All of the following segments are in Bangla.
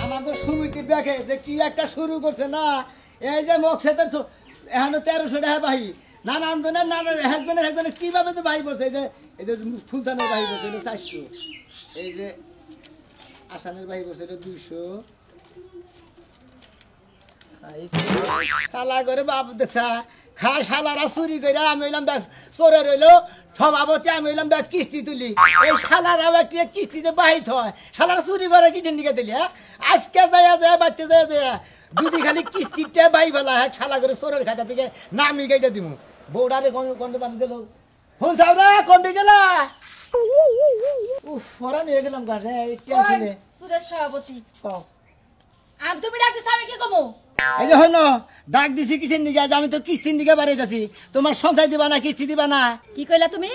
আমাদের সমিতি দেখে যে কি একটা শুরু করছে না, এই যে মকসেদের এখন 1300 টাকা ভাই, নানান জনের নানা একজনের কিভাবে যে ভাই বলছে, এই যে ফুলতানের ভাই বলছে 400, এই যে আসানের ভাই বলছে 200, শালা করে বাপ দেখছা খায়, শালারা চুরি করে আমি হইলাম ব্যাগ চোরে রইলো সভাপতি, আমি হইলাম ব্যাগ কিস্তি তুলি, এই শালারা একটা কিস্তিতে বাহিত হয়, শালারা চুরি করে কিচেন দিকে দিলি। হ্যাঁ আজকে যায় বাচ্চা যায় যদি খালি কিস্তিটা বাই ফেলা হ্যাঁ শালা করে চোরের খাতা থেকে নামি গাইটা দিব বৌডারে গন্ধ বান্ধ গেল ফুল থাও রে কমবে গেলা উফ ফরান হয়ে গেলাম গানে টেনশনে। সুরেশ সভাপতি কও আমি তুমি ডাকছিস আমি কি কমু? এই যে হইন ডাক দিছি কিসের নিকে, আমি তো কিস্তির নিকে বাড়াইতেছি, তোমার সঞ্চয় দিবা না কিস্তি দিবা না? কি কইলা তুমি?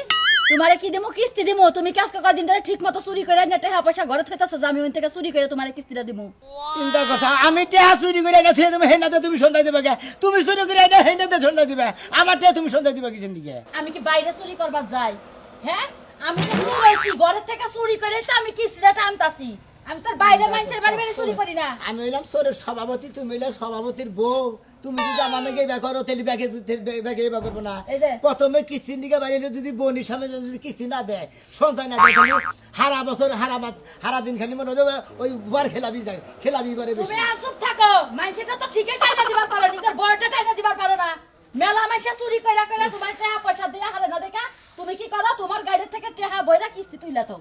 তোমারে কি দেমু কিস্তি দিমু? তুমি কি আজকে কদিন ধরে ঠিক মতো চুরি করে নেটে পয়সা ঘরে থইতাছো যে আমি ওই থেকে চুরি করে তোমারে কিস্তিটা দিমু? চিন্তা করছা আমি টেহা চুরি করে গেছি, তুমি হেনাতে তুমি সন্ধ্যা দিবে কে? তুমি চুরি করে এটা হেনাতে সন্ধ্যা দিবে, আমার টেহা তুমি সন্ধ্যা দিবে কিসের নিকে? আমি কি বাইরে চুরি করবার যাই? হ্যাঁ আমি তো চুরি হইছি, ঘরে থেকে চুরি করে তো আমি কিস্তিটা টানতাছি, আমি তোর বাইরে মানুষের বাড়ি বাড়ি চুরি করি না। আমি হইলাম চোরের সভাপতি, তুমি হইলে সভাপতির বউ, তুমি যদি আমার নাকি ব্যাগ করো তাহলে ব্যাগে এবার করবো না। এই যে প্রথমে কিস্তির দিকে বাড়িলে যদি বোনের সামনে যদি কিস্তি না দেয় সন্তান না দেয়, খালি হারা বছর হারা দিন খালি মনে হবে ওই বার খেলাবি যায়, খেলাবি বারে বেশি। তুমি চুপ থাকো, মানুষটা তো ঠিকই টাইনা দিবার পারে, নিজের বড়টা টাইনা দিবার পারে না। মেলা মানুষ চুরি কইরা কইরা তোমার টাকা পয়সা দিয়া হারে না দেখা তুমি কি করো? তোমার গাড়ি থেকে টাকা বইরা কিস্তি তুইলা তো,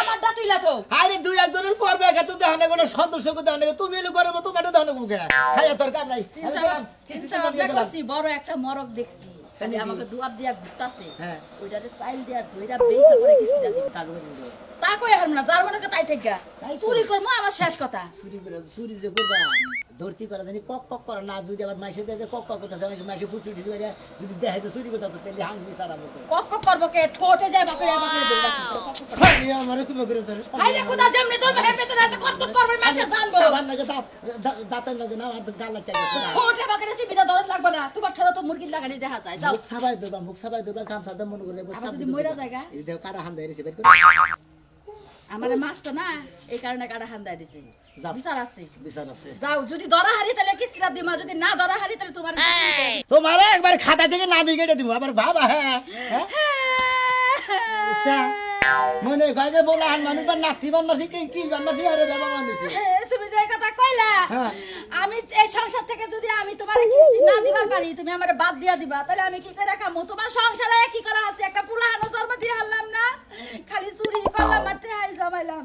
আমারটা তুইলা তো। আরে দুই একজনের করবে একা তো দেখানে কোনো সদস্যকে দেখানে, তুমি এলো করবো তোমার দেখানে মুখে খাইয়া তোর কাম নাই। চিন্তা ভাবনা করছি, বড় একটা মরক দেখছি খালি আমাকে দুয়ার দিয়া ঘুরতাছে, হ্যাঁ ওইটাতে চাইল দিয়া দুইটা বেইসা করে কিস্তিটা দিবে। তা কই হারম না, যার মনে তাই থেকে চুরি করবো আমার শেষ কথা। চুরি যে করবা ধরতি করা জানি কক কক করা না, যদি আবার মাসে দেয় কক কক করতেছে মাসে ফুচি দিতে পারে, যদি দেখে তো চুরি করতে তাহলে হাঙ্গি সারাবো কক কক করবো কে ঠোঁটে যায় বাকড়ে বাকড়ে দৌড়া আমার কি করে ধরে আই রে খোদা যেমনি তোর মেহের পেতে রাতে কট কট করবে মাসে জানবো সাবান লাগে দাঁতের লাগে না আর গাল লাগতে ঠোঁটে বাকড়ে চিবিটা দরদ লাগবে না, তোমার ঠোঁট তো মুরগির লাগানি দেখা যায়। যাও মুখ সাবাই দেবা কাম সাদা মনে করলে যদি মইরা জায়গা এই দেখো কারা হান দেয় রে বের করে আমারে মাছটা না এই কারণে কাটা হান দেয় দিছে, বিচার আছে বিচার আছে। যাও যদি ধরা হারি তাহলে কিস্তিটা দিমা, যদি না ধরা হারি তাহলে তোমার একবার খাতা থেকে নামি কেটে দিব আবার বাবা। হ্যাঁ আচ্ছা মনে কয় যে বলা হান মানুষ বা নাতি বান মারছি কি বান মারছি আরে বাবা মানছি। তুমি যে কথা কইলা আমি এই সংসার থেকে যদি আমি তোমার কিস্তি না দিবার পারি, তুমি আমারে বাদ দিয়া দিবা, তাহলে আমি কি করে খামু? তোমার সংসারে কি করা আছে? একটা পুলাহানো জন্ম দিয়ে হারলাম না, খালি চুরি করলাম আর টেহাই জমাইলাম,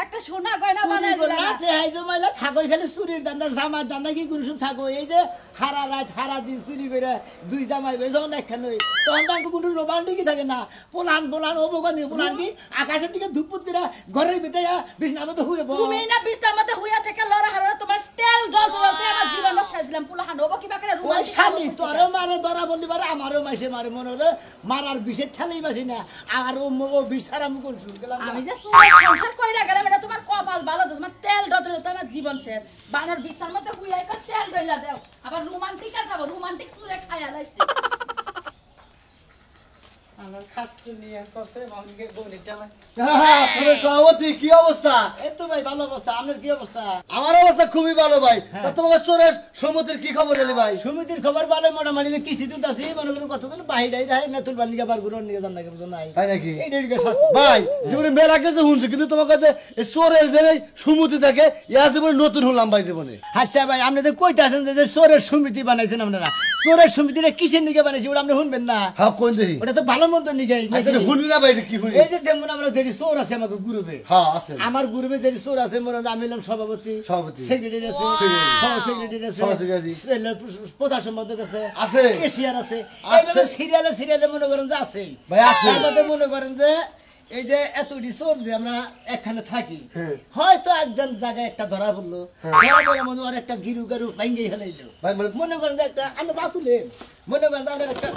একটা সোনা গয়না বানাই দিলাম না টেহাই জমাইলা থাকো খালি চুরির দান্দা জামার দান্দা কি করছুম থাকো, এই যে হারা রাত হারা দিন চুরি করে দুই জামাই যখন একখান হই তখন তো কোনো রোমান্টিকই থাকে না, পোলান অবগান পোলান কি আকাশের দিকে ধুপুত করে ঘরের ভিতরে বিছনার মধ্যে হুয়ে তুমি না বিছনার মধ্যে হুইয়া থেকে লড়া হারা তোমার তেল জল জলতে আমার জীবন নষ্ট দিলাম, পুলাহানো ওবা কিবা করে ওই শালি তোরও মারে ধরা বললি পারে আমারও মাসে মারে মনে হলো মারার বিষের ঠালেই বাসি না আর ও বিষ ছাড়া আমি করছু গেলাম। আমি যে সংসার কইরা গেলাম এটা তোমার কপাল ভালো, তোমার তেল ডদলে তো আমার জীবন শেষ, বানর বিছনার মধ্যে হুইয়া করে তেল ডইলা দাও, আবার রোমান্টিক আর যাব রোমান্টিক সুরে খায়া লাইছে আমার খাচ্ছু নিয়ে করছে মামনিকে বলিটা সভাপতি কি অবস্থা? এই তো ভাই ভালো অবস্থা, আপনার কি অবস্থা? আমার অবস্থা খুবই ভালো ভাই। তোমাকে চোরের সমিতির কি খবর এলি ভাই? সমিতির খবর ভালো, মোটামুটি যে কিস্তি তুলতাছি মনে করেন কতদিন বাহিরাই রায় না তুলবার নিয়ে আবার ঘুরন নিয়ে যান নাকি বুঝো নাই তাই নাকি? এই ডেড়কে সস্তা ভাই জীবনে মেলা কিছু শুনছি কিন্তু তোমাকে যে এই চোরের যে সমিতি থাকে ইয়া জীবনে নতুন হলাম ভাই জীবনে। আচ্ছা ভাই আপনি যে কইতে আছেন যে চোরের সমিতি বানাইছেন আপনারা, চোরের সমিতিটা কিসের নিকে বানাইছি ওটা আপনি শুনবেন না? হ্যাঁ কোন দেখি ওটা তো ভালো মন্দ নিকে শুনি না ভাই কি শুনি? এই যে যেমন আমরা যে চোর আছে আমাকে গ্রুপে, হ্যাঁ আছে আমার গ্রুপে যে চোর আছে মনে হয় আমি হলাম সভাপতি সেক্রেটারি আছে সহ সেক্রেটারি আছে প্রধান সম্পাদক আছে আছে কেশিয়ার আছে, এইভাবে সিরিয়ালে মনে করেন যে আছে ভাই আছে। আমাদের মনে করেন যে এই যে এতটি চোর যে আমরা একখানে থাকি, হয়তো একজন জায়গায় একটা ধরা পড়লো, ধরা পড়ে মনে হয় একটা গিরু গারু ভাঙ্গে হেলাইলো ভাই মানে মনে করেন যে একটা আমরা বাতুলেন মনে করেন যে আমরা একটা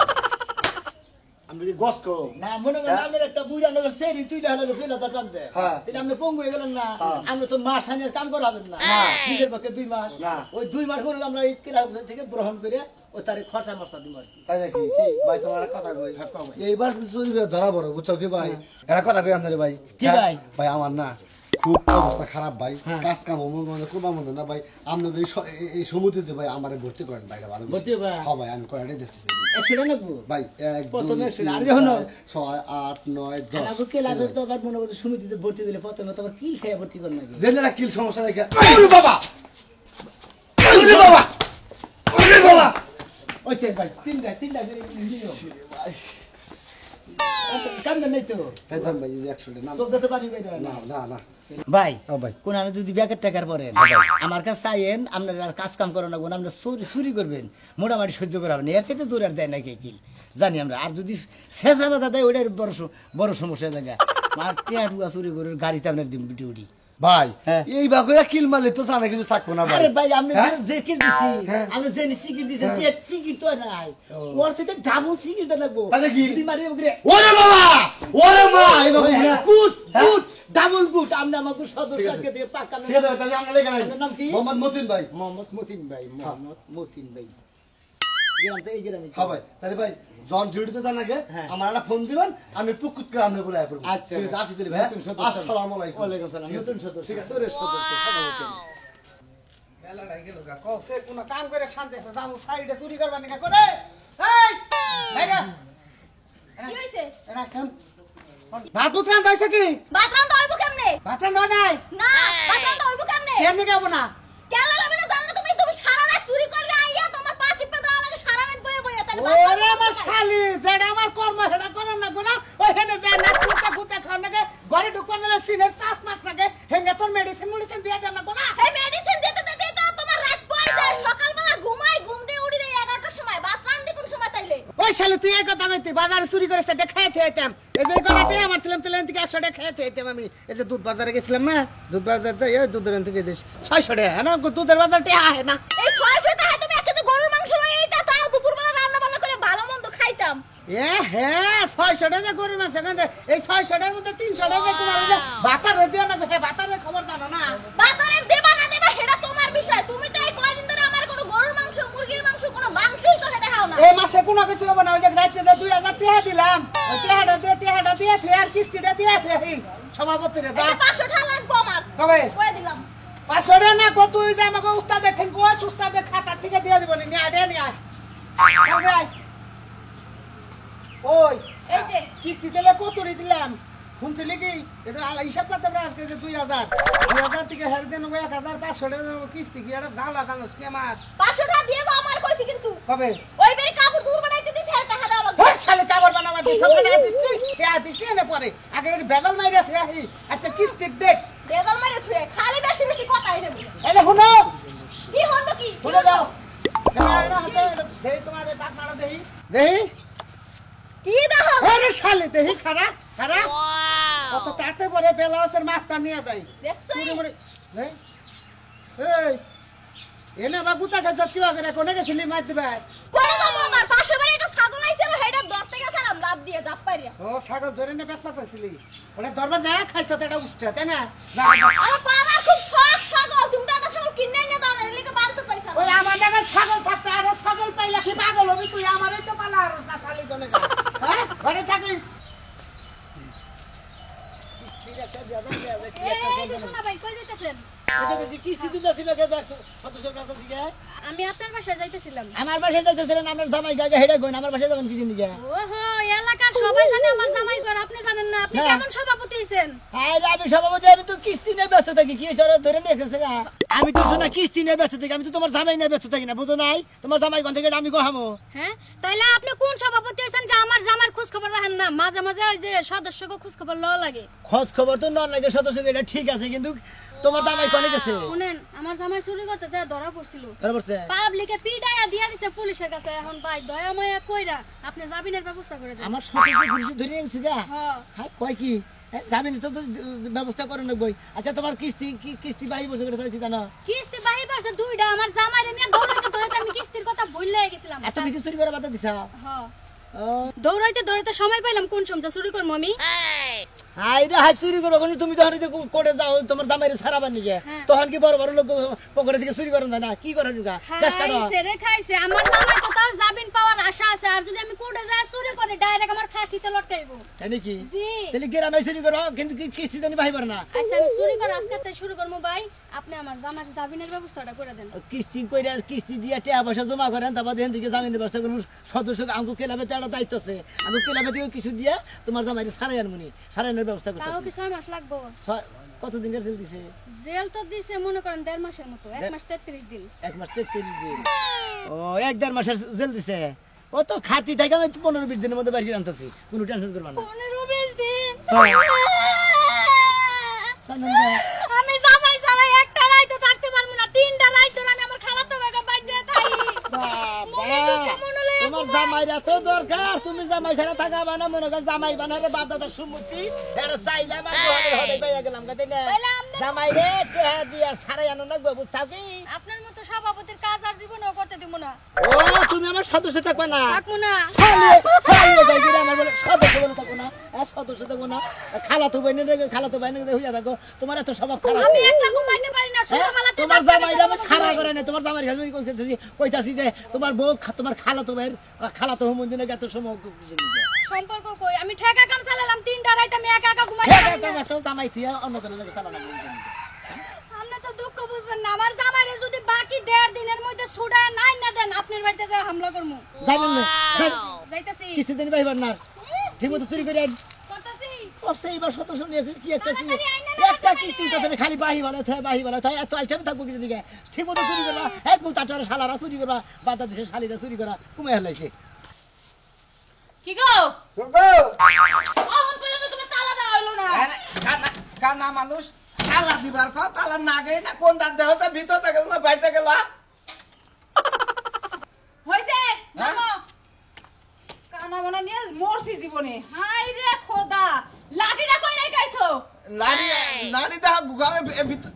আমি গস কো না মনে করেন আমরা একটা বুড়া নগর সেরি তুই হলো ফেলাটা টানতে তাহলে আমরা পঙ্গু হয়ে গেলাম না, আমরা তো মাস হানির কাম করাবেন না নিজের পক্ষে 2 মাস, ওই 2 মাস মনে আমরা এই ক্লাব থেকে গ্রহণ করে ও তার খরচা মরচা দিব আর কি। তাই নাকি? ভাই তোমার কথা কই এইবার চুরি করে ধরা বড় বুঝছো কি ভাই? এটা কথা কই আপনারে ভাই কি ভাই? ভাই আমার না খুব অবস্থা খারাপ ভাই, কাজ কাম মানে করবার মতো না ভাই। আপনাদের এই সমুদ্রেতে ভাই আমারে ভর্তি করেন ভাই, ভালো ভর্তি হবা? হ্যাঁ ভাই, আমি কয়টাই দেখতেছি 100 টাকা নেবো ভাই। 1 প্রথমে 2 100 আর যখন 6 8 9 10 আমাকে কে লাগবে তো আবার মনে করতে সমিতিতে ভর্তি দিলে প্রথমে তো আবার কি খেয়ে ভর্তি কর নাকি দেন না কিল সমস্যা নাকি? ওরে বাবা, ওরে বাবা, ওরে বাবা, ওই সে ভাই তিনটা করে দিও কান্দন নাই তো এই দেন ভাই 100 টাকা না চোখতে পারি ভাই না না না ভাই ও ভাই, কোন আপনি যদি ব্যাকের টাকার পরেন আমার কাছে চাইেন আপনার আর কাজ কাম করেন না কোন আপনি চুরি করবেন মোটামুটি সহ্য করাবেন এর সাথে জোর আর দেয় না কে কিল জানি আমরা আর যদি শেষা বাধা দেয় ওইটার বড় সমস্যা জায়গা আর টিয়া টুকা চুরি করে গাড়িতে আপনার দিন ডিউটি ভাই হ্যাঁ। এই বাকুরা কিল মারলে তো জানা কিছু থাকবো না ভাই। আরে ভাই আমি হ্যাঁ? যে কিল দিছি হ্যাঁ। আমি যে সিকির দিছি সে সিকির তো নাই ওর সাথে ডাবল সিকির দা লাগবো তাহলে কি? যদি মারি ওরে ওরে বাবা, ওরে মা, এই বাকুরা গুড গুড ডাবল গুড আমরা আমাকে সদস্য আজকে থেকে পাকা ঠিক আছে তাহলে আমরা লেখা নাই। আপনার নাম কি? মোহাম্মদ মতিন ভাই। মোহাম্মদ মতিন ভাই মোহাম্মদ মতিন ভাই গ্রাম তো এই গ্রামে হ্যাঁ ভাই, তাহলে ভাই জন ডিউটিতে যান আগে, হ্যাঁ। আমার একটা ফোন দিবেন, আমি পুকুত করে আপনি বলে করব। আচ্ছা ঠিক আছে, আসি তাহলে ভাই। নতুন সদস্য। আসসালামু আলাইকুম। ওয়ালাইকুম সালাম নতুন সদস্য ঠিক আছে সোরের সদস্য সভাপতি বেলাটাই গেল গা কসে কোনো কাম করে শান্তি আছে যাবো সাইডে চুরি করবা নিকা করে এই ভাইরা কি হইছে এরা কেন ভাত পুত্রান দাইছে কি বাথরুম তো হইব কেমনে ভাত দাও নাই না বাথরুম তো হইব কেমনে কেমনে যাবো না কেন লাগবে না জানো না তুমি সারা রাত চুরি করে আইয়া তোমার পা টিপে দেওয়া লাগে সারা রাত বয়ে বয়ে তাহলে ওরে আমার শালি যেটা আমার কর্ম হেডা করন না গোনা ওই হেনে যায় না তুতে গুতে খাও নাকে ঘরে ঢুকবার না সিনের শ্বাস মাস নাকে হেঙ্গে তোর মেডিসিন মেডিসিন দিয়া যান না গোনা এই মেডিসিন দিতে দিতে তো তোমার রাত পড়ে যায় সকালবেলা ঘুম দিয়ে উঠি দেয় 11টার সময় বাথরুম দি কোন সময় তাইলে ওই শালি তুই এই কথা কইতে বাজারে চুরি করে সেটা খেয়েছে আইতাম এই যে কথাটাই আমার ছিলাম তেলেন থেকে 100 টাকা খেয়েছে আইতাম আমি এই যে দুধ বাজারে গেছিলাম না দুধ বাজারে এই দুধের থেকে দেশ 600 টাকা হ্যাঁ না দুধের বাজারটা আহে না এই 600 টাকা তুমি একটা তো গরুর মাংস লই এইটা তাও দুপুরবেলা রান্না বান্না করে ভালো মন্দ খাইতাম এ হ্যাঁ 600 টাকা গরুর মাংস কেন এই 600 টাকার মধ্যে 300 টাকা তোমার ওই যে ভাতার দিয়ে না ভাতারের খবর জানো না বাতরের দেবা না দেবা সেটা তোমার বিষয় তুমি তো এই কয়দিন ধরে আমার কোনো গরুর মাংস মুরগির মাংস কোনো মাংসই তো দেখাও না এই মাসে কোনো কিছু হবে না ওই যে রাইতে 2000 টাকা দিলাম ওই টাকাটা দিয়েছে আর কিস্তিটা দিয়েছে এই সভাপতিরে দা এটা 500 টাকা লাগবে আমার কবে কয়ে দিলাম 500 টাকা না কত তুই যে আমাকে উস্তাদের ঠিক কোয়া উস্তাদের খাতা থেকে দিয়ে দিব নি আডে নি আয় ওই এই যে কিস্তি দিলে কত দিলাম শুনছিলি কি এটা হিসাব করতে পারে আজকে যে 2000 থেকে হেরে দেন 1500 টাকা কিস্তি কি এটা জ্বালা জানোস কি আমার 500 টাকা দিয়ে গো আমার কইছি কিন্তু কবে ওই বেরি কাপড় ধুর বানাইতে দিছি আর টাকা দেওয়া লাগবে ওই শালে কাপড় বানাবা দিছ টাকা দিছি কে দিছি না পরে আগে এই বেগল মাইরাছে আজকে কিস্তির ডেট বেদল মারে থুয়ে খালি বেশি বেশি কথাই নেব এই যে শুনো কি হল কি শুনে যাও দেই তোমার বাপ মারা দেই দেই কি দেখো আরে শালে দেই খারা খারা কত তাতে পরে বেলাওসের মাপটা নিয়ে যাই দেখছো চুরি করে দেই এই এনে বাবু তা গজত কি করে কোনে গেছিলি মার দিবা কোন যাবো আমার পাশে বাড়ি একটা ছাগল আইছিল হেডা ধরতে গেছিলাম লাভ দিয়ে জাপ পারিয়া ও ছাগল ধরে নে বেশ পাচ্ছিলি ওটা ধরবার না খাইছো তো এটা উষ্টা তাই না যা, আমার পাড়ার খুব শখ ছাগল তুমি তো একটা ছাগল কিনে নিয়ে দাও না এলিকে বানতে চাইছা ওই আমার জায়গা ছাগল থাকতে আর ছাগল পাইলা কি পাগল হবি তুই আমারই তো পালা আর তা শালি কোনে গা হ্যাঁ ঘরে থাকি এই যে সোনা ভাই কই যাইতেছেন? কিস্তি দিতেছি ব্যাগের ব্যাগ সদস্যের কাছে দিকে আমি আপনার বাসায় যাইতেছিলাম। আমার বাসায় যাইতেছিলেন আপনার জামাই গায়ে হেডে গইন আমার বাসায় যাবেন কিছু নিকে ওহো এলাকার সবাই জানে আমার জামাই ঘর, আপনি জানেন না? আপনি না। কেমন সভাপতি হইছেন? হ্যাঁ আমি সভাপতি আমি তো কিস্তি নিয়ে ব্যস্ত থাকি কি সর ধরে নিয়ে গেছে গা। আমি তো শোনা কিস্তি নিয়ে ব্যস্ত থাকি আমি তো তোমার জামাই নিয়ে ব্যস্ত থাকি না বুঝো নাই তোমার জামাই কোন থেকে আমি গোহামো হ্যাঁ তাইলে আপনি কোন সভাপতি হইছেন যে আমার জামার খোঁজ খবর রাখেন না? মাঝে মাঝে ওই যে সদস্যকে খোঁজ খবর লওয়া লাগে। খোঁজ খবর তো নন লাগে সদস্য এটা ঠিক আছে কিন্তু তোমার জামাই কোনে গেছে শুনেন আমার জামাই চুরি করতে যায় ধরা পড়ছিল। ধরে পড়ছে পাবলিকে পিটাইয়া দিয়া দিছে পুলিশের কাছে। এখন ভাই দয়া মায়া কইরা আপনি জামিনের ব্যবস্থা করে দেন। আমার সদস্য পুলিশ ধরে নিয়ে গেছে গা হ্যাঁ হ্যাঁ কয় কি জামিন তো ব্যবস্থা করে নেব আচ্ছা তোমার কিস্তি বাহি বসে করে তাই জানো কিস্তি বাহি পড়ছে দুইটা। আমার জামাইরে নিয়ে দৌড়াইতে দৌড়াইতে আমি কিস্তির কথা ভুলে গেছিলাম। এত বিক্রি চুরি করে বাধা দিছা হ্যাঁ দৌড়াইতে দৌড়াইতে সময় পাইলাম কোন সময় চুরি করবো আমি। হাই রে হাই চুরি করো তুমি তখন করে যাও তোমার জামাইরে সারাবার নিকে তখন কি বড় বড় লোক পকেটে থেকে চুরি করেন যায় না কি করে গাছ কাটো খাইছে রে খাইছে। আমার জামাই তো তাও জামিন পাওয়ার আশা আছে আর যদি আমি কোর্টে যাই চুরি করি ডাইরেক্ট আমার ফাঁসিতে লটকাইবো তাই নাকি জি তাহলে গ্রামে চুরি করো কিন্তু কিস্তি জানি ভাইবার না আচ্ছা আমি চুরি করা আজকে থেকে শুরু করবো ভাই আপনি আমার জামার জামিনের ব্যবস্থাটা করে দেন কিস্তি কইরা কিস্তি দিয়ে টাকা পয়সা জমা করেন তারপর দেখেন দিকে জামিনের ব্যবস্থা করুন সদস্য আমাকে ক্লাবের একটা দায়িত্ব আছে আমি ক্লাবে থেকে কিছু দিয়ে তোমার জামাই সারাই আনমুনি সারাইনের ব্যবস্থা তাও করতেছি কি 6 মাস লাগবো কতদিনের জেল দিছে জেল তো দিছে মনে করেন 1.5 মাসের মতো 1 মাস 33 দিন 1 মাস 33 দিন ও 1.5 মাসের জেল দিছে ও তো খাতি থেকে আমি 15-20 দিনের মধ্যে বাইরে আনতেছি কোনো টেনশন করবা না 15-20 দিন হ্যাঁ। আমি জামাই ছাড়া একটা রাত তো থাকতে পারবো না 3টা রাত তো আমি আমার খালাতো ভাইকে বাঁচিয়ে থাকি মনে দুঃখ মনে লয়ে তোমার জামাইরা তো দরকার তুমি জামাই ছাড়া থাকাবা না মনে কর জামাই বানারে বাপ দাদার সম্মতি এর চাইলে আমার ঘরে হড়াই পাইয়া গেলাম গাতে না জামাই রে টেহা দিয়া সারাই আনো না বুঝছাও কি আপনার মতো সভাপতির কাজ আর জীবনেও করতে দিব না ও তুমি আমার সদস্য থাকবা না থাকবো না খালিয়ে যাই গিয়ে আমার বলে সদস্য বলে থাকো না সদস্য থাকবো না খালাতো বাইনে হইয়া থাকো তোমার এত স্বভাব খারাপ আমি একটা ঘুমাইতে পারি না ছোটবেলাতে তোমার জামাইরা আমি সারা করে না তোমার জামাই আমি কইতাছি যে তোমার বউ তোমার খালাতো ভাইয়ের খালাতো মন্দিরে এত সময় সম্পর্ক কই আমি ঠেকা কাম চালালাম 3টা রাত আমি একা একা ঘুমাইতে পারি না তো জামাই থিয়া অন্য কোনো লাগে চালানো আপনি তো দুঃখ বুঝবেন না আমার জামাইরে যদি বাকি 1.5 দিনের মধ্যে ছুড়ায় নাই না দেন আপনার বাড়িতে যা হামলা করমু যাবেন না যাইতাছি কিছু দিন ভাইবার না ঠিক মতো চুরি করে করতাছি করছে এবার সদস্য নিয়ে কি একটা কিস্তি তো খালি বাহি ভালো থাকে এত আইটেম থাকবো কিছু দিকে ঠিক মতো চুরি করবা এক গুতাটার শালারা চুরি করবা বাধা দিছে শালিরা চুরি করা কমে হেলাইছে কি গো অহন পর্যন্ত তোমার তালা দেওয়া হলো না কানা মানুষ তালা দিবার কো তালা না গই না কোন দাঁত দেহতে ভিতরতে গেল না বাইরে গেল হইছে নামো কানা গানা নিয়ে মরছি জীবনে হাই রে খোদা লাঠিটা কই রাখাইছো লাড়ি লাড়ি দা ঘরে ভিতর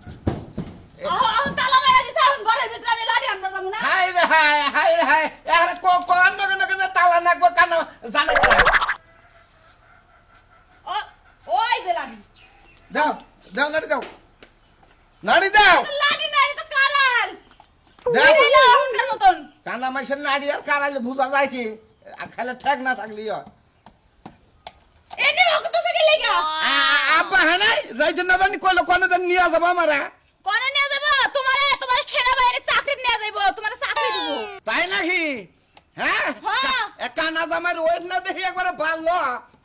আহ তালা মেরে দিছ এখন ঘরের ভিতরে আমি লাঠি আনবার যাবো না হাই রে হাই এর কোন নগে তালা নাকবো কানা জানে না ওই যে লাঠি দাও দাও লাড়ি দাও লাড়ি দাও লাঠি নাই তো কারাল দাও দিলা অহংকার মতন কানা মাইছেন লাড়ি আর কারাইলে বুঝা যায় কি খাইলে ঠেক না থাকলি এনে ওকে তো সকে লাগা আব্বা হ্যাঁ নাই যাইতে না জানি কইলো কোনে জানি নিয়ে যাবো আমারা কোনে নিয়ে যাব তোমার সেনাবাহিনীর চাকরি নিয়ে যাইবো তোমার চাকরি দিব তাই নাকি হ্যাঁ হ্যাঁ। কানা জামার ওয়েট না দেখি একবারে ভালো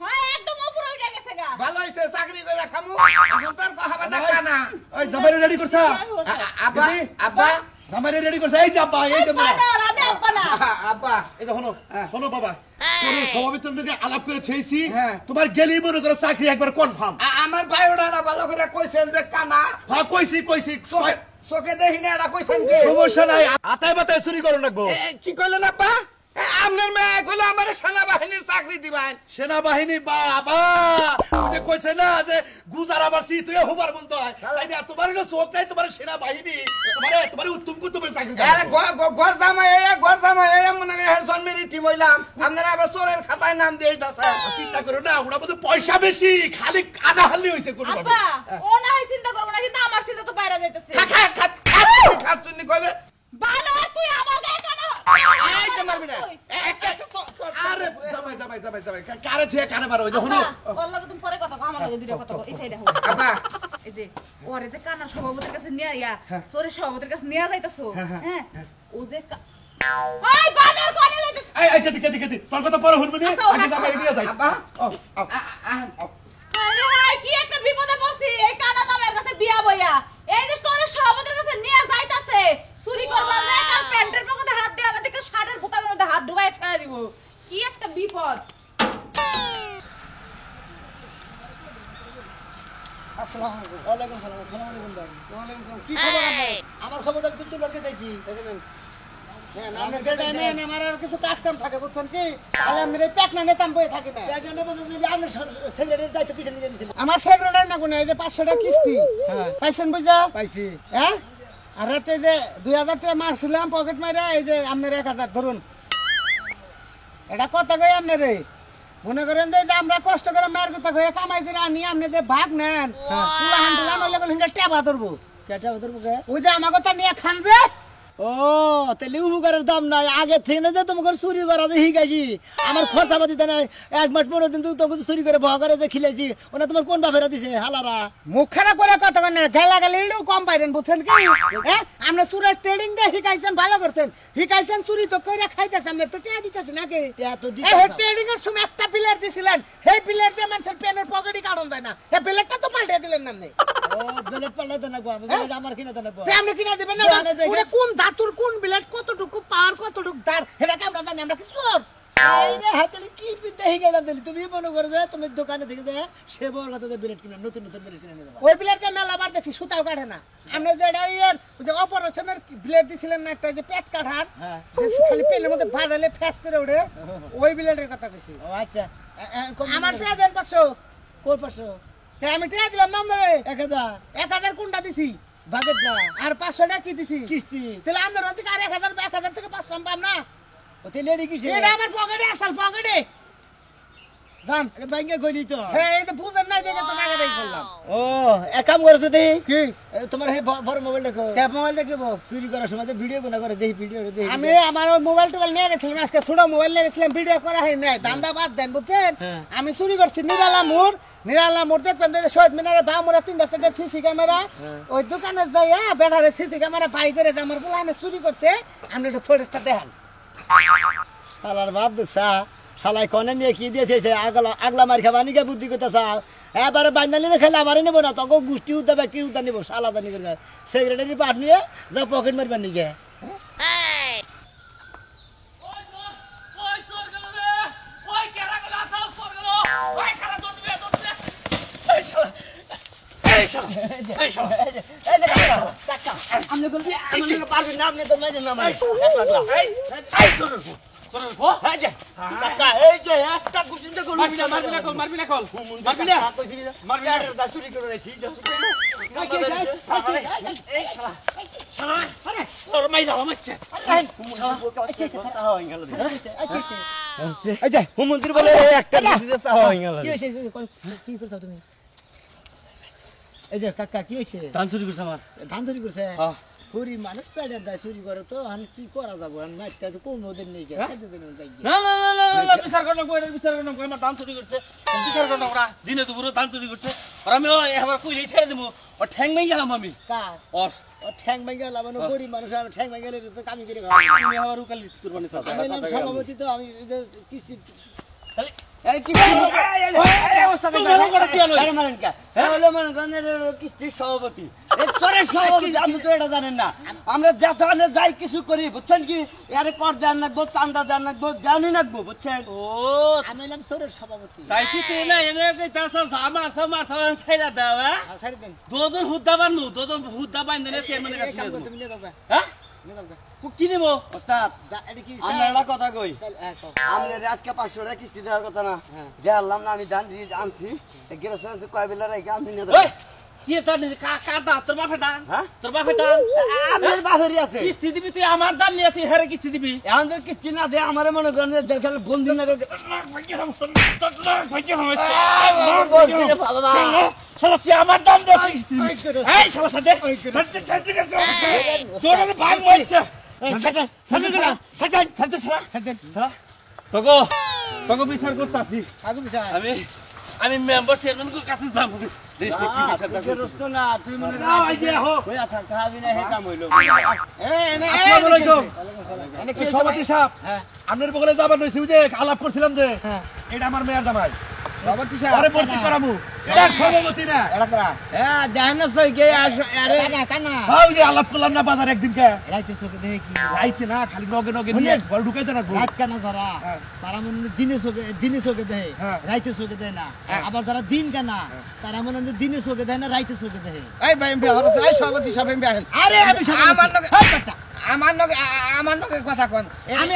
হ্যাঁ একদম উপরে উঠে গেছে গা ভালো হইছে চাকরি করে খামু এখন তার কথা না কানা ওই জামাইরে রেডি করছ আব্বা আব্বা জামাইরে রেডি করছ এই যে আব্বা এই যে বাবা আমি আব্বা না আব্বা এই যে হলো বাবা তোর সভাপতির লগে আলাপ করে থেইছি হ্যাঁ। তোমার গেলি মনে করে চাকরি একবার কনফার্ম আমার বায়োডাটা ভালো করে কইছেন যে কানা হ্যাঁ কইছি চোখে দেখি না এটা কইছেন কি সমস্যা নাই আতায় বাতায় চুরি করো রাখবো কি কইলেন আব্বা আপনার মেয়ে কইলো আমার সেনাবাহিনীর চাকরি দিবেন সেনাবাহিনী বাবা যে কইছে না যে গুজার আবার সি তুই হবার বলতো হয় তাই না তোমার হলো চোখ নাই তোমার সেনাবাহিনী তোমার উত্তম কুতুবের চাকরি আরে ঘর জামাই মনে করে হের জন্মের রীতি বইলাম আপনারা আবার চোরের খাতায় নাম দিয়ে দিতেছে চিন্তা করো না ওরা বলতে পয়সা বেশি খালি কানা হাল্লি হইছে কোনো ভাবে আব্বা ও না হয় চিন্তা করব না কিন্তু আমার চিন্তা তো বাইরে যাইতেছে খাচ্ছুনি কইবে ভালো তুই আমার গায়ে কেন এই যে মারবি না আরে জামাই কারে ছুঁয়ে কানে মারো ওই দেখো ওর লগে তুমি পরে কথা কও আমার লগে দুইটা কথা কও এই সাইডে হও আব্বা এই যে ওরে যে কানা সভাপতির কাছে নিয়ে ইয়া সরে সভাপতির কাছে নিয়ে যাইতাছো হ্যাঁ ও যে ওই বানর কোনে যাইতাছ এই কেতি তোর কথা পরে শুনবি না আগে জামাই নিয়ে যাই আব্বা আরে হাই কি একটা বিপদে পড়ছি এই কানা নামের কাছে বিয়া বইয়া এই যে সরে সভাপতির কাছে নিয়ে যাইতাছে চুরি করবা না কাল প্যান্টের পকেটে হাত দিয়ে আমাদের শার্টের বোতামের মধ্যে হাত ঢুকায় ঠেয়া দিব কি একটা বিপদ আসসালামু আলাইকুম ওয়ালাইকুম সালাম আসসালামু আলাইকুম ভাই ওয়ালাইকুম সালাম কি খবর আমার খবর আমি তো লড়কে যাইছি আমার আর কিছু কাজ কাম থাকে বুঝছেন কি তাহলে আমি পেটনা নেতাম বই থাকি না এই জন্য বলছি যে আমি সেক্রেটারির দায়িত্ব কিসে নিয়ে নিয়েছিলাম আমার সেক্রেটারি না কোন এই যে 500 টাকা কিস্তি পাইছেন বুঝা পাইছি হ্যাঁ আর রাতে যে 2000 টাকা মারছিলাম পকেট মাইরা এই যে আপনার 1000 ধরুন এটা কত কই আপনারে মনে করেন যে আমরা কষ্ট করে মায়ের কথা করে কামাই করে আনি আপনি যে ভাগ নেন পুলা হান্ডুলা নইলে বলে হিন্দা টেবা ধরবো কেটা ওদের মুখে ওই যে আমার কথা নিয়ে খান যে ও তাহলে উপকারের দাম নাই আগে থেকে না যে তোমাকে চুরি করা যে শিখাইছি আমার খরচা পাতি দেয় নাই 1 মাস 15 দিন তোকে চুরি করে ভয় করে যে খিলাইছি ওনা তোমার কোন বাপেরা দিছে হালারা মুখ খারাপ করে কথা বলেন না গালা গালিলেও কম পাইরেন বুঝছেন কি হ্যাঁ আমরা সুরের ট্রেডিং দিয়ে শিখাইছেন ভালো করছেন শিখাইছেন চুরি তো কইরা খাইতেছেন আমরা তো টিয়া দিতেছি নাকি টিয়া তো এই দিতেছ। ট্রেডিং এর সময় একটা প্লেয়ার দিছিলেন সেই প্লেয়ার যে মানুষের পেনের পকেটই কারণ দেয় না এই প্লেয়ারটা তো পাল্টে দিলেন না আপনি ও বেলেট পাল্লাইতে না গো বেলেট আমার কিনে দেন না তে আপনি কিনা দিবেন না জানে দেখে- ওরে কোন ধাতুর কোন ব্লেড কতটুকু পাওয়ার কতটুকু দাঁড় এটা আমরা জানি আমরা কিছু কর এই রে হাতলে কি পিতে শিখাইলাম দিলি তুমি মনে করে যে তুমি দোকানে থেকে যে সে বড় কথা বেলেট কিনে নতুন নতুন বেলেট কিনে দেবা ওই ব্লেড মেলা বার দেখছি সুতাও কাটে না আমরা যেটা ইয়ার যে অপারেশনের ব্লেড দিছিলেন না একটা যে পেট কাটার হ্যাঁ। যে খালি পেনের মধ্যে বাঁধালে ফ্যাস করে ওঠে ওই ব্লেডের কথা কইছি ও আচ্ছা আমার টিয়া দেন 500 কোন পাশো তে আমি টিয়া দিলাম না রে 1000 1000 কোনটা দিছি বাজেট না আর 500 টাকা কি দিছি কিস্তি তাহলে আমাদের থেকে আর 1000 থেকে 500 পাম না ও তেলে রে কিসে এটা আমার পকেটে আসল পকেটে জান এটা ব্যাংকে গইলি তো হ্যাঁ এই তো বুঝেন নাই দেখে তো টাকাটাই করলাম ও এক কাম করছ দেই কি তোমার হে বড় মোবাইল দেখো ট্যাপ মোবাইল দেখিব চুরি করার সময় যে ভিডিও কোনা করে দেখি ভিডিও দেখি আমি আমার ওই মোবাইল টোবাইল নিয়ে গেছিলাম আজকে ছোট মোবাইল নিয়ে গেছিলাম ভিডিও করা হয় নাই দান্দা বাদ দেন বুঝছেন হ্যাঁ। আমি চুরি করছি নিরালা মোড় দেখবেন যে শহীদ মিনারে বা মোড়া 3টা সিসি ক্যামেরা ওই দোকানে যাই বেটারে সিসি ক্যামেরা বাই করে যে আমার বলানে চুরি করছে আপনি একটু ফুটেজটা দেখান শালার বাপ দেখছা শালাই কনে নিয়ে কি দিয়েছে আগলা মার খাবা নিকে বুদ্ধি করতেছা এবারে বান্দালি না খেলে আমারই নেবো না তখন গোষ্ঠী উদ্যা ব্যক্তি উদ্যা নিবো শালা দানি করে সেক্রেটারি পাঠ নিয়ে যা পকেট মারবার নিকে আপনি পারবেন না আপনি তো মাইলেন না আমার এই যে একটা গুছিতে গেল চুরি করে রেছি হুমন্ত্রী বলে একটা কি হয়েছে কি করছো তুমি এই যে কাকা কি হয়েছে ধান চুরি করছে আমার ধান চুরি করছে পুরি মানুষ পেটের দায় চুরি করে তো আমি কি করা যাবো নাইটটা তো কোন ওদের নেই খাইতে দিন না না না না না বিচার করলাম বিচার করলাম আমার ধান চুরি করছে বিচার করলাম ওরা দিনে দুপুরে ধান চুরি করছে আর আমি এবার কইলেই ছেড়ে দেবো ও ঠ্যাং ভেঙে গেলাম আমি কার ওর ও ঠ্যাং ভেঙে গেলাম মানে গরিব মানুষ আর ঠ্যাং ভেঙে গেলে তো কামি করে খাওয়া তুমি আবার উকালি কুরবানি চাও আমি হলাম সভাপতি তো আমি এই যে কিস্তি তাহলে এই কিস্তি কিস্তির সভাপতি তোরে সভাপতি আপনি তো এটা জানেন না আমরা যেখানে যাই কিছু করি বুঝছেন কি আরে কর দেন নাকবো চান্দা দেন নাকবো জানি নাকবো বুঝছেন ও আমি হলাম সোরের সভাপতি তাই কি তুই না এনে কইতাছস আমার ছাইরা দাও সারি দিন দুজন হুদ্দা বানু দুজন হুদ্দা বানলে চেয়ারম্যানের এই কাম কাছে করতে নিয়ে যাবে হ্যাঁ নিয়ে যাবে কি নিব ওস্তাদ এটা কি আমরা একটা কথা কই হ্যাঁ কও। আমি আজকে 500 টাকা কিস্তি দেওয়ার কথা না দেখালাম না আমি ধান আনছি গেরস্ত কয় বেলা রেখে আমি নিয়ে ওই কি এটা কাকা দা তোর বাপে দান হ্যাঁ? তোর বাপে দান আপনার বাপেরই আছে কিস্তি দিবি তুই আমার দান নিয়ে তুই হারে কিস্তি দিবি এখন তো কিস্তি না দিয়ে আমার মনে করেন যে জেল খেলে বন্দি না করে শালা তুই আমার দান দে কিস্তি দিবি এই শালা সাথে তোর ভাগ মইছে তোকে বিচার করতাছি আগু বিচার আমি মেম্বার চেয়ারম্যানের কাছে যাবো দেশে কি বিচারটা গেরস্ত না তুই মনে না আই দিয়া হো কই আছা খাবি না হে কাম হইলো আসসালামু আলাইকুম কি সভাপতি সাহেব আপনার বগলে যাবার নইছি যে আলাপ করছিলাম যে এটা আমার মেয়ের জামাই সভাপতি আরে ভর্তি করামু এটা সভাপতি না এলাকা হ্যাঁ দেন না সই গে আরে কানা কানা হাউ যে আলাপ করলাম না বাজার একদিন কে রাইতে চোখে দেখে কি রাইতে না খালি নগে নগে নিয়ে ঘর ঢুকাইতে না রাত কানা যারা তারা মনে হয় দিনে চোখে দেয় হ্যাঁ। রাইতে চোখে দেয় না আবার যারা দিন কানা তারা মনে হয় দিনে চোখে দেয় না রাইতে চোখে দেয় এই ভাই এমপি হরস এই সভাপতি সব এমপি আহেন আরে আমি আমার লগে কথা কোন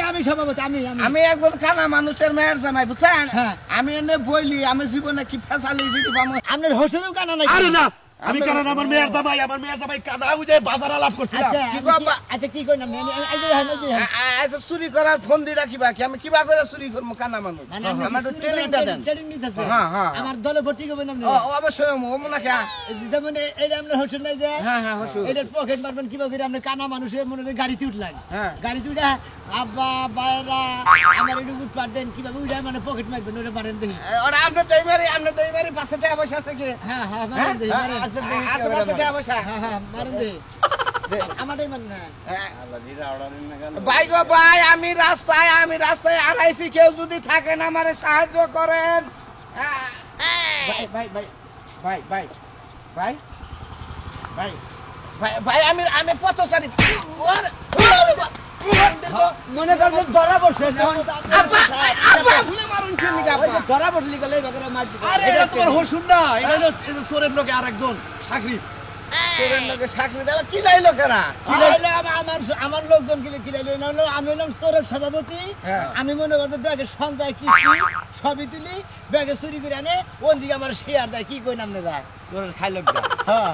আমি সভাপতি আমি আমি একজন কানা মানুষের মেয়ের জামাই বুঝছেন হ্যাঁ। আমি এনে বইলি আমি জীবনে কি ফেসালি দিতে পামু আপনার হোসেনও কানা নাই আরে না আমি কারণ আমার মেয়ের জামাই কাদা ওই যে বাজার আলাপ করছিলাম আচ্ছা কি গো আব্বা? আচ্ছা কি কই না এই যে হ্যাঁ, এই যে হ্যাঁ। আচ্ছা চুরি করার ফোন দিয়ে রাখিবা কি আমি কিবা করে চুরি করবো কানা মানুষ মানে আপনি আমার চুরি করার ট্রেনিংটা দেন ট্রেনিং নিতেছে হ্যাঁ, হ্যাঁ। আমার দলে ভর্তি করবেন আপনি ও অবশ্যই ও মনে কে যেমন এইটা আপনার হোসেন নাই যে হ্যাঁ হ্যাঁ হসু এটার পকেট মারবেন কিভাবে করে আপনি কানা মানুষের মনে হয় গাড়িতে উঠলেন হ্যাঁ। গাড়িতে উঠে আব্বা বাইরা আমার একটু উঠ পার দেন কিভাবে উঠে মানে পকেট মারবেন ওটা মারেন দেখি ওরা আমরা ড্রাইভারি 500 টাকা পয়সা থেকে হ্যাঁ হ্যাঁ মারেন দেখি মারেন আচ্ছা 500 টাকা পয়সা হ্যাঁ হ্যাঁ মারেন দেখি আমারটাই মান না ভাই গো ভাই আমি রাস্তায় আড়াইছি কেউ যদি থাকেন আমারে সাহায্য করেন ভাই ভাই ভাই ভাই ভাই ভাই ভাই ভাই ভাই আমি পথচারী মনে করছে ধরা পড়ছে ভুলে মারুন কি নিগা ধরা পড়লি গেলে এবারে মার দিবে আরে এটা তোমার হসুন না এটা হলো এই যে চোরের লোকে আরেকজন সাকরি তোরের লগে চাকরি দেওয়া কি লাইলো কেনা আমার লোকজন কিলাইলো না হলো আমি হলাম তোরের সভাপতি আমি মনে করতে ব্যাগে সঞ্চয় কিস্তি সবই তুলি ব্যাগে চুরি করে আনে ওন দিকে আমার শেয়ার দেয় কি কই নাম না চোরের খাইলক হ্যাঁ